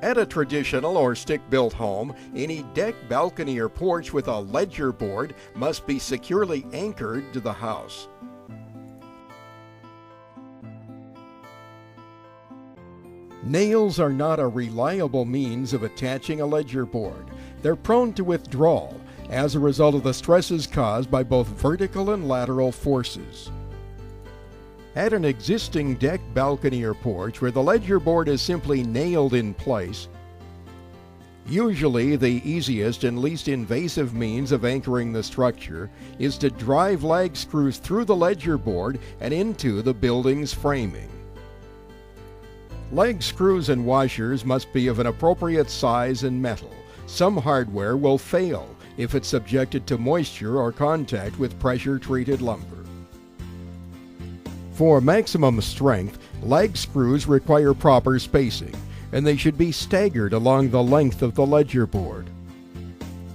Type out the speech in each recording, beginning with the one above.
At a traditional or stick-built home, any deck, balcony, or porch with a ledger board must be securely anchored to the house. Nails are not a reliable means of attaching a ledger board. They're prone to withdrawal as a result of the stresses caused by both vertical and lateral forces. At an existing deck, balcony, or porch where the ledger board is simply nailed in place, usually the easiest and least invasive means of anchoring the structure is to drive lag screws through the ledger board and into the building's framing. Lag screws and washers must be of an appropriate size and metal. Some hardware will fail if it's subjected to moisture or contact with pressure-treated lumber. For maximum strength, lag screws require proper spacing, and they should be staggered along the length of the ledger board.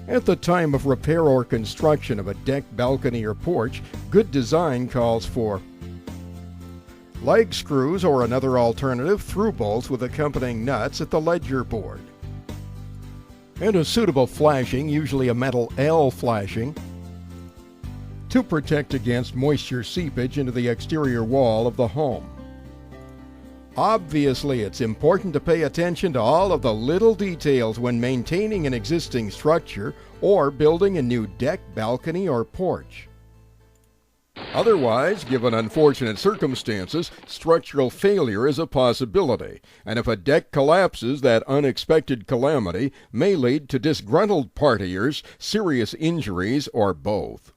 At the time of repair or construction of a deck, balcony, or porch, good design calls for lag screws or another alternative through bolts with accompanying nuts at the ledger board, and a suitable flashing, usually a metal L flashing, to protect against moisture seepage into the exterior wall of the home. Obviously, it's important to pay attention to all of the little details when maintaining an existing structure or building a new deck, balcony, or porch. Otherwise, given unfortunate circumstances, structural failure is a possibility, and if a deck collapses, that unexpected calamity may lead to disgruntled partiers, serious injuries, or both.